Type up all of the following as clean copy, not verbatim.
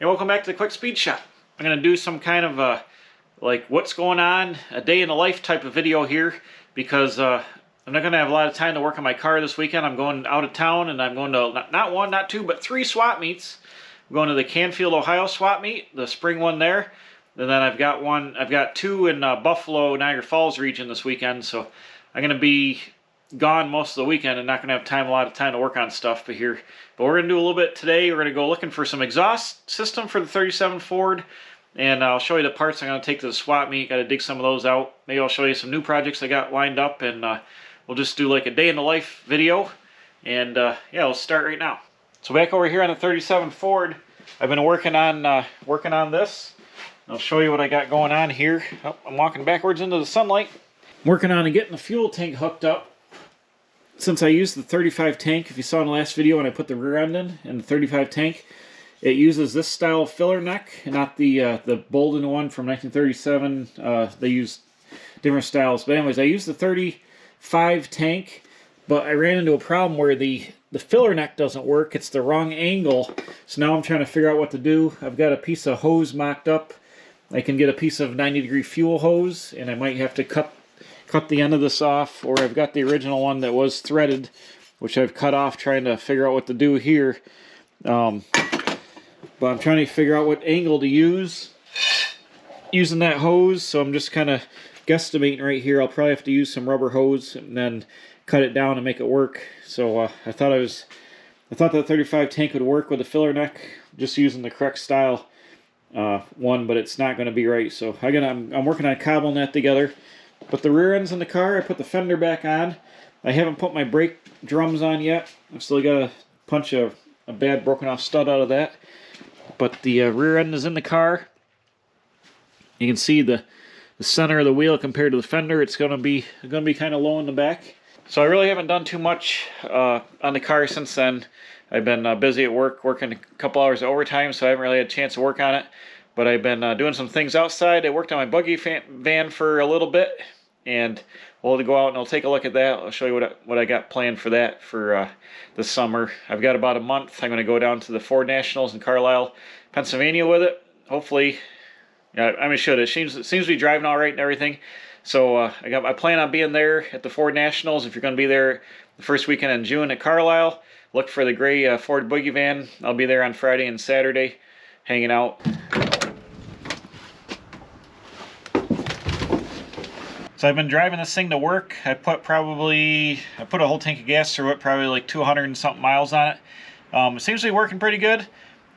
Hey, welcome back to the Quick Speed Shop. I'm going to do some kind of like what's going on, a day in the life type of video here, because I'm not going to have a lot of time to work on my car this weekend. I'm going out of town, and I'm going to not one, not two, but 3 swap meets. I'm going to the Canfield, Ohio swap meet, the spring one there, and then I've got 2 in Buffalo, Niagara Falls region this weekend. So I'm going to be gone most of the weekend and not going to have a lot of time to work on stuff. But we're going to do a little bit today. We're going to go looking for some exhaust system for the 37 Ford, and I'll show you the parts I'm going to take to the swap meet. Got to dig some of those out. Maybe I'll show you some new projects I got lined up, and we'll just do like a day in the life video. And yeah, we'll start right now. So back over here on the 37 Ford, I've been working on this. I'll show you what I got going on here. Oh, I'm walking backwards into the sunlight. I'm working on getting the fuel tank hooked up. Since I used the 35 tank, if you saw in the last video when I put the rear end in the 35 tank, it uses this style of filler neck, and not the Bolden one from 1937. They use different styles. But anyways, I used the 35 tank, but I ran into a problem where the filler neck doesn't work. It's the wrong angle. So now I'm trying to figure out what to do. I've got a piece of hose mocked up. I can get a piece of 90-degree fuel hose, and I might have to cut the end of this off, or I've got the original one that was threaded, which I've cut off, trying to figure out what to do here. But I'm trying to figure out what angle to use using that hose, so I'm just kind of guesstimating right here. I'll probably have to use some rubber hose and then cut it down and make it work. So I thought that 35 tank would work with the filler neck, just using the correct style one, but it's not going to be right. So I'm working on cobbling that together. But the rear end's in the car. I put the fender back on. I haven't put my brake drums on yet. I've still got to punch a bad broken off stud out of that. But the rear end is in the car. You can see the center of the wheel compared to the fender. It's going to be kind of low in the back. So I really haven't done too much on the car since then. I've been busy at work, working a couple hours of overtime, so I haven't really had a chance to work on it. But I've been doing some things outside. I worked on my buggy van for a little bit, and we'll go out and I'll take a look at that. I'll show you what I got planned for that for this summer. I've got about a month. I'm going to go down to the Ford Nationals in Carlisle, Pennsylvania with it. Hopefully, it seems to be driving all right and everything. So I plan on being there at the Ford Nationals. If you're going to be there the first weekend in June at Carlisle, look for the gray Ford buggy van. I'll be there on Friday and Saturday, hanging out. So I've been driving this thing to work. I put a whole tank of gas through it, probably like 200 and something miles on it. It seems to be working pretty good.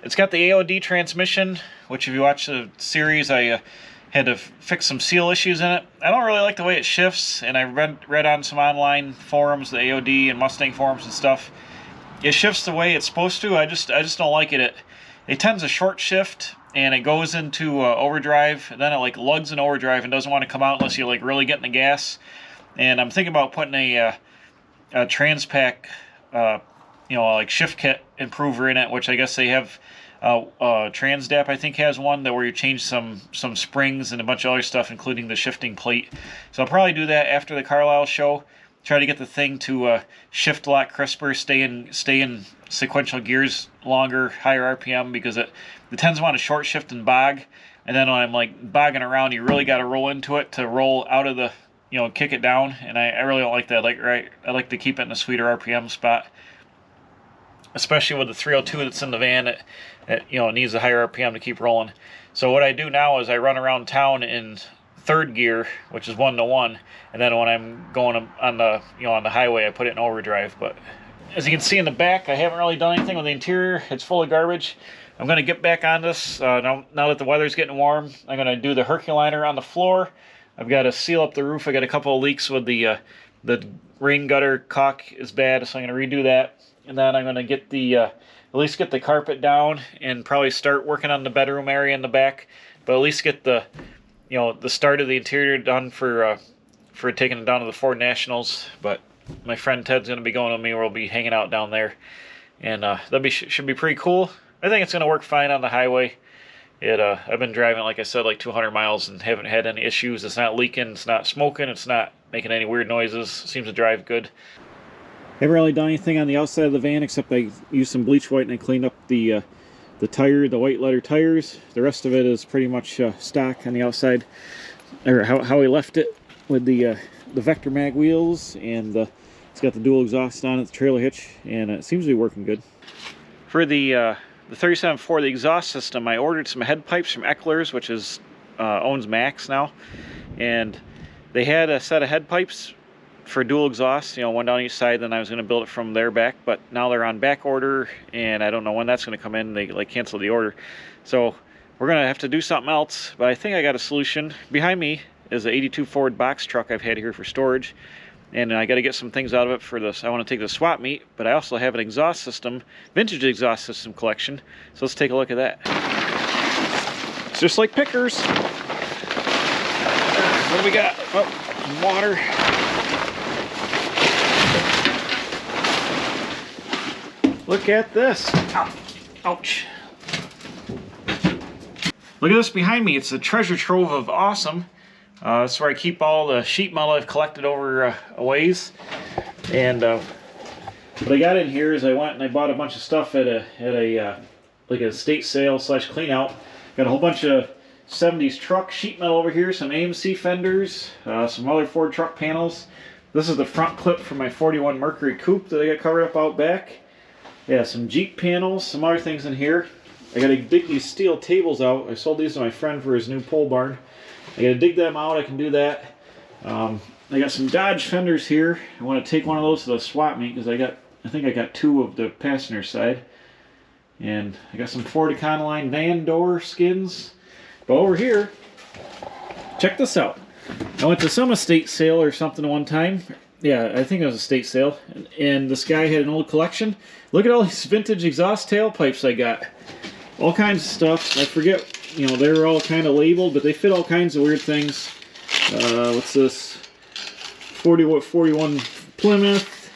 It's got the AOD transmission, which if you watch the series, I had to fix some seal issues in it. I don't really like the way it shifts, and I read on some online forums, the AOD and Mustang forums and stuff. It shifts the way it's supposed to. I just don't like it. It tends to short shift, and it goes into overdrive, and then it like lugs in overdrive and doesn't want to come out unless you like really get in the gas. And I'm thinking about putting a Transpac, like shift kit improver in it, which I guess they have. Transdap I think has one where you change some springs and a bunch of other stuff, including the shifting plate. So I'll probably do that after the Carlisle show. Try to get the thing to shift a lot crisper, stay in sequential gears longer, higher RPM, because it tends to want to short shift and bog. And then when I'm like bogging around, you really got to roll into it to roll out of the, kick it down. And I really don't like that. I like to keep it in a sweeter RPM spot, especially with the 302 that's in the van. It needs a higher RPM to keep rolling. So what I do now is I run around town in third gear, which is 1-to-1, and then when I'm going on the highway, I put it in overdrive. But as you can see in the back, I haven't really done anything with the interior. It's full of garbage. I'm going to get back on this now that the weather's getting warm. I'm going to do the Herculiner on the floor. I've got to seal up the roof. I got a couple of leaks with the rain gutter caulk is bad, so I'm going to redo that. And then I'm going to get at least get the carpet down and probably start working on the bedroom area in the back. But at least get the start of the interior done for taking it down to the Ford Nationals. But my friend Ted's going to be going with me. We'll be hanging out down there, and should be pretty cool. I think it's going to work fine on the highway. I've been driving, like I said, like 200 miles and haven't had any issues. It's not leaking, it's not smoking, it's not making any weird noises. It seems to drive good. Haven't really done anything on the outside of the van except I used some bleach white and I cleaned up the tire, the white letter tires. The rest of it is pretty much stock on the outside, or how we left it, with the Vector Mag wheels, and it's got the dual exhaust on it, the trailer hitch, and it seems to be working good. For the 37 Ford, the exhaust system, I ordered some head pipes from Eckler's, which is owns Max now, and they had a set of head pipes for dual exhaust, you know, one down each side. Then I was going to build it from their back, but now they're on back order, and I don't know when that's going to come in. They like canceled the order, so we're going to have to do something else. But I think I got a solution. Behind me is an 82 Ford box truck I've had here for storage, and I got to get some things out of it for this. I want to take the swap meet, but I also have an exhaust system, vintage exhaust system collection. So let's take a look at that. It's just like pickers. What do we got? Oh, some water. Look at this. Ow. Ouch. Look at this behind me. It's a treasure trove of awesome. That's where I keep all the sheet metal I've collected over a ways. And what I got in here is I went and I bought a bunch of stuff at a like a estate sale / clean out. Got a whole bunch of 70s truck sheet metal over here, some AMC fenders, some other Ford truck panels. This is the front clip for my 41 Mercury coupe that I got covered up out back. Yeah, some Jeep panels, some other things in here. I gotta dig these steel tables out. I sold these to my friend for his new pole barn. I gotta dig them out. I can do that. I got some Dodge fenders here. I want to take one of those to the swap meet because I think I got 2 of the passenger side. And I got some Ford Econoline van door skins. But over here, check this out. I went to some estate sale or something one time. Yeah, I think it was a estate sale. And this guy had an old collection. Look at all these vintage exhaust tailpipes I got. All kinds of stuff. I forget, you know, they're all kind of labeled, but they fit all kinds of weird things. What's this? 41 Plymouth,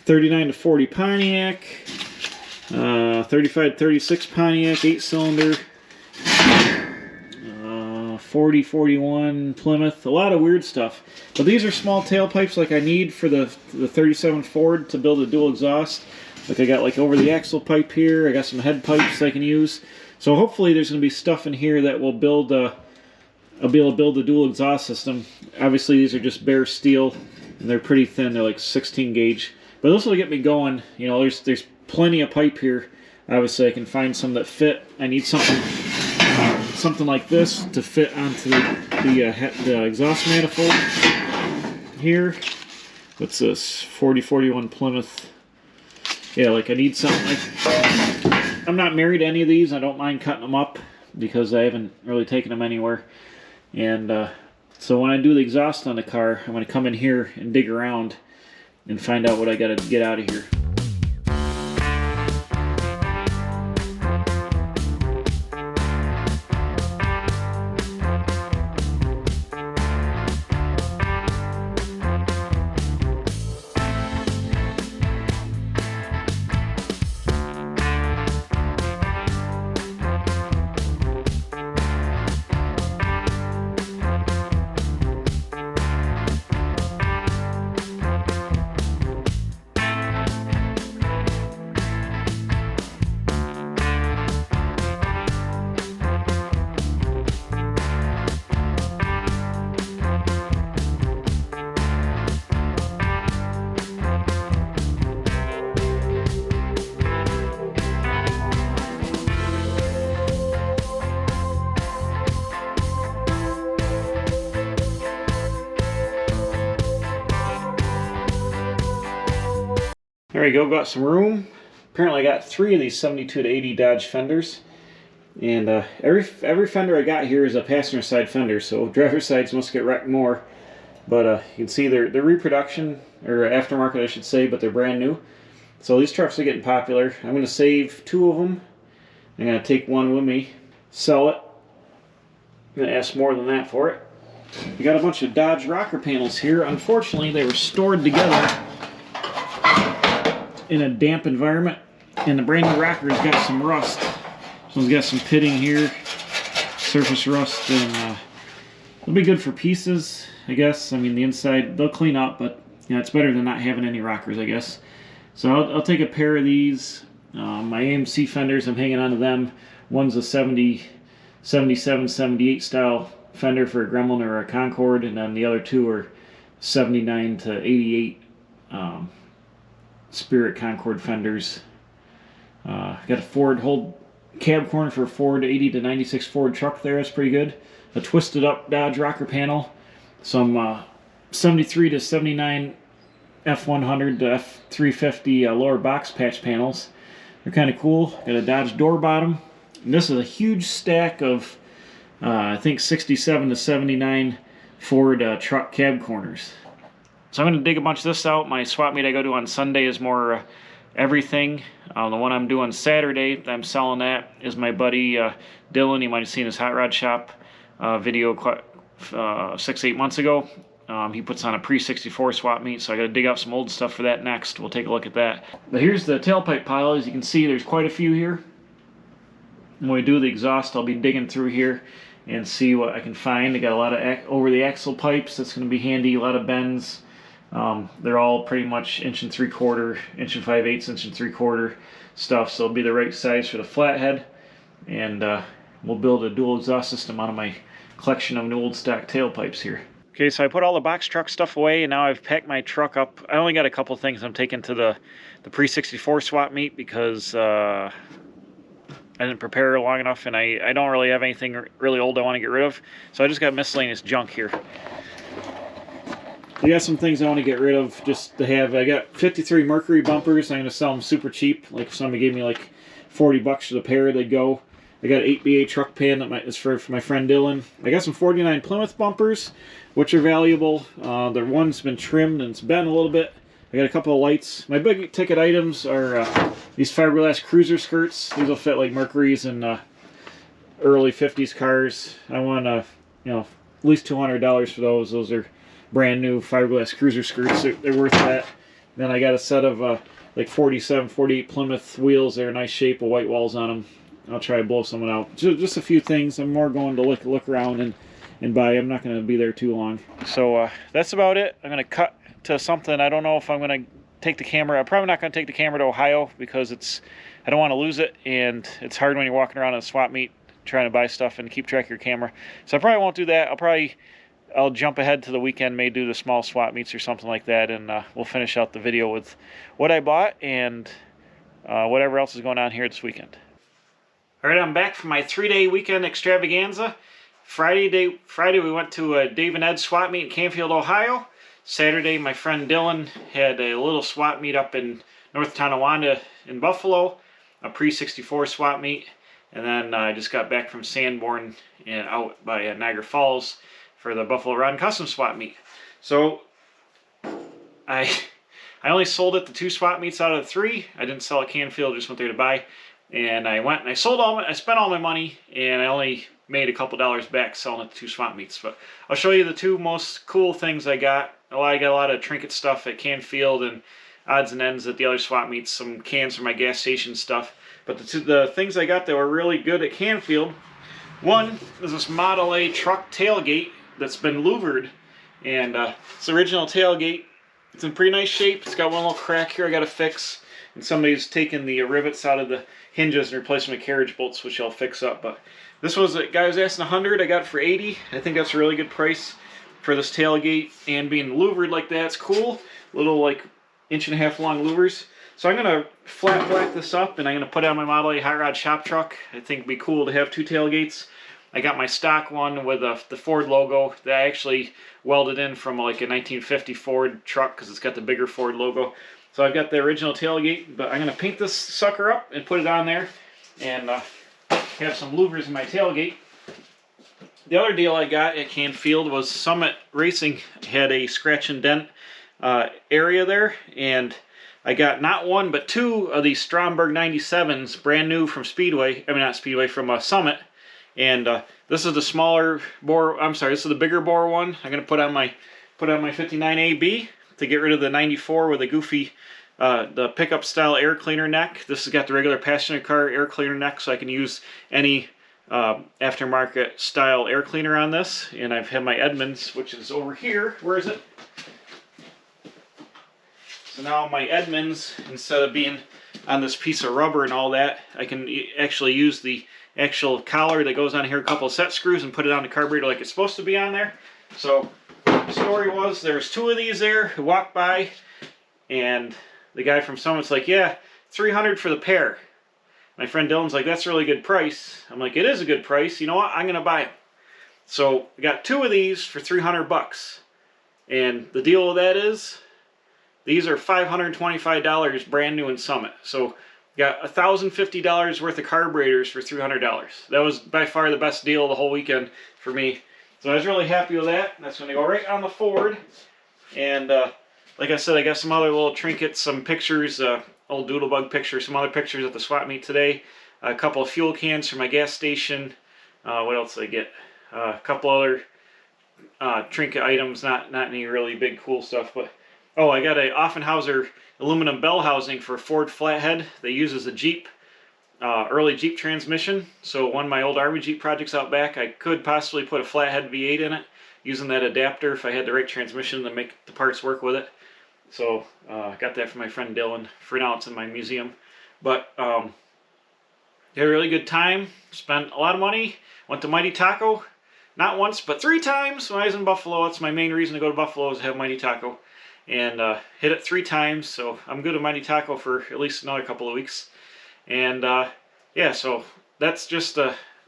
39 to 40 Pontiac, 35 to 36 Pontiac, 8-cylinder, 40, 41 Plymouth, a lot of weird stuff. But these are small tailpipes like I need for the 37 Ford to build a dual exhaust. Like I got like over the axle pipe here, I got some head pipes I can use. So hopefully there's going to be stuff in here that will build, I'll be able to build a dual exhaust system. Obviously these are just bare steel, and they're pretty thin, they're like 16 gauge. But this will get me going. You know, there's plenty of pipe here. Obviously I can find some that fit. I need something like this to fit onto the exhaust manifold here. What's this? 41 Plymouth. Yeah, like I need something like... I'm not married to any of these. I don't mind cutting them up because I haven't really taken them anywhere. And so when I do the exhaust on the car, I'm going to come in here and dig around and find out what I got to get out of here. There we go, got some room. Apparently I got 3 of these 72 to 80 Dodge fenders. And every fender I got here is a passenger side fender, so driver sides must get wrecked more. But you can see they're reproduction, or aftermarket I should say, but they're brand new. So these trucks are getting popular. I'm going to save 2 of them. I'm going to take one with me, sell it. I'm going to ask more than that for it. We got a bunch of Dodge rocker panels here. Unfortunately, they were stored together in a damp environment, and the brand new rocker's got some rust. This one's got some pitting here, surface rust, and it'll be good for pieces, I guess. I mean, the inside, they'll clean up, but you know, it's better than not having any rockers, I guess. So I'll take a pair of these My AMC fenders, I'm hanging on to them. One's a 77, 78 style fender for a Gremlin or a Concorde, and then the other two are 79 to 88 Spirit Concorde fenders. Got a Ford hold cab corner for a Ford 80 to 96 Ford truck there. That's pretty good. A twisted up Dodge rocker panel. Some 73 to 79 F100 to F350 lower box patch panels. They're kind of cool. Got a Dodge door bottom. And this is a huge stack of, I think, 67 to 79 Ford truck cab corners. So I'm going to dig a bunch of this out. My swap meet I go to on Sunday is more everything. The one I'm doing Saturday that I'm selling at is my buddy Dylan. You might have seen his Hot Rod Shop video 6-8 months ago. He puts on a pre-64 swap meet, so I got to dig out some old stuff for that next. We'll take a look at that. But here's the tailpipe pile. As you can see, there's quite a few here. When we do the exhaust, I'll be digging through here and see what I can find. I got a lot of over-the-axle pipes. That's going to be handy. A lot of bends. They're all pretty much 1 3/4, 1 5/8, 1 3/4 stuff, so it'll be the right size for the flathead. And we'll build a dual exhaust system out of my collection of old stock tailpipes here. Okay, so I put all the box truck stuff away, and now I've packed my truck up. I only got a couple things I'm taking to the pre-64 swap meet because I didn't prepare long enough, and I don't really have anything really old I want to get rid of. So I just got miscellaneous junk here. I got some things I want to get rid of just to have. I got 53 Mercury bumpers. I'm going to sell them super cheap. Like if somebody gave me like 40 bucks for the pair, they'd go. I got an 8BA truck pan that is for my friend Dylan. I got some 49 Plymouth bumpers, which are valuable. The one's been trimmed and it's bent a little bit. I got a couple of lights. My big ticket items are these fiberglass cruiser skirts. These will fit like Mercury's and early 50s cars. I want at least $200 for those. Those are brand new fiberglass cruiser skirts. They're worth that. Then I got a set of like 47, 48 Plymouth wheels. They're nice shape with white walls on them. I'll try to blow someone out. Just a few things. I'm more going to look around and buy. I'm not going to be there too long. So that's about it. I'm going to cut to something. I don't know if I'm going to take the camera. I'm probably not going to take the camera to Ohio because I don't want to lose it, and it's hard when you're walking around in a swap meet trying to buy stuff and keep track of your camera. So I probably won't do that. I'll jump ahead to the weekend, may do the small swap meets or something like that, and we'll finish out the video with what I bought and whatever else is going on here this weekend. All right, I'm back from my 3-day weekend extravaganza. Friday we went to a Dave and Ed swap meet in Canfield, Ohio. Saturday, my friend Dylan had a little swap meet up in North Tonawanda in Buffalo, a pre-64 swap meet. And then I just got back from Sanborn and out by Niagara Falls for the Buffalo Rod and Custom swap meet. So I only sold it to 2 swap meets out of the 3. I didn't sell at Canfield, just went there to buy. And I went and I spent all my money, and I only made a couple dollars back selling it to 2 swap meets. But I'll show you the 2 most cool things I got. I got a lot of trinket stuff at Canfield and odds and ends at the other swap meets, some cans for my gas station stuff. But the things I got that were really good at Canfield, one is this Model A truck tailgate that's been louvered, and it's the original tailgate. It's in pretty nice shape. It's got one little crack here I got to fix, and somebody's taken the rivets out of the hinges and replaced them with carriage bolts, which I'll fix up. But this was a guy was asking 100. I got it for 80. I think that's a really good price for this tailgate, and being louvered like that, it's cool. Little like 1.5 inch long louvers. So I'm gonna flat black this up, and I'm gonna put it on my Model A Hot Rod shop truck. I think it'd be cool to have 2 tailgates. I got my stock one with the Ford logo that I actually welded in from like a 1950 Ford truck because it's got the bigger Ford logo. So I've got the original tailgate, but I'm going to paint this sucker up and put it on there and have some louvers in my tailgate. The other deal I got at Canfield was Summit Racing had a scratch and dent area there, and I got not 1 but 2 of these Stromberg 97s brand new from Speedway. I mean, not Speedway, from Summit. And this is the smaller bore. I'm sorry, this is the bigger bore one. I'm gonna put on my 59AB to get rid of the 94 with the goofy the pickup style air cleaner neck. This has got the regular passenger car air cleaner neck, so I can use any aftermarket style air cleaner on this. And I've had my Edmunds, which is over here. Where is it? So now my Edmunds, instead of being on this piece of rubber and all that. I can actually use the actual collar that goes on here, a couple of set screws, and put it on the carburetor like it's supposed to be on there. So the story was, there's 2 of these there who walked by, and the guy from Summit's like, yeah, $300 for the pair. My friend Dylan's like, that's a really good price. I'm like, it is a good price. You know what? I'm going to buy them. So I got 2 of these for $300. And the deal with that is, these are $525 brand new in Summit. So got $1,050 worth of carburetors for $300. That was by far the best deal of the whole weekend for me. So I was really happy with that. That's going to go right on the Ford. And like I said, I got some other little trinkets, some pictures, old doodlebug pictures, some other pictures at the swap meet today. A couple of fuel cans for my gas station. What else did I get? A couple other trinket items, not any really big cool stuff, but oh, I got a Offenhauser aluminum bell housing for a Ford Flathead. They use as a Jeep, early Jeep transmission. So one of my old Army Jeep projects out back, I could possibly put a Flathead V8 in it, using that adapter if I had the right transmission to make the parts work with it. So I got that from my friend Dylan. For now, it's in my museum. But had a really good time. Spent a lot of money. Went to Mighty Taco. Not once, but 3 times when I was in Buffalo. That's my main reason to go to Buffalo, is to have Mighty Taco. And hit it 3 times, so I'm good at Mighty Taco for at least another couple of weeks. And yeah, so that's just,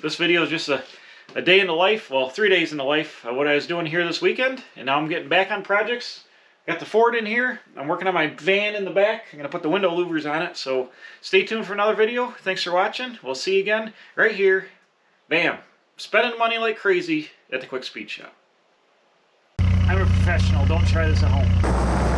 this video is just a day in the life, well, 3 days in the life of what I was doing here this weekend. And now I'm getting back on projects. Got the Ford in here. I'm working on my van in the back. I'm going to put the window louvers on it, so stay tuned for another video. Thanks for watching. We'll see you again right here. Bam. Spending money like crazy at the Quick Speed Shop. I'm a professional. Don't try this at home.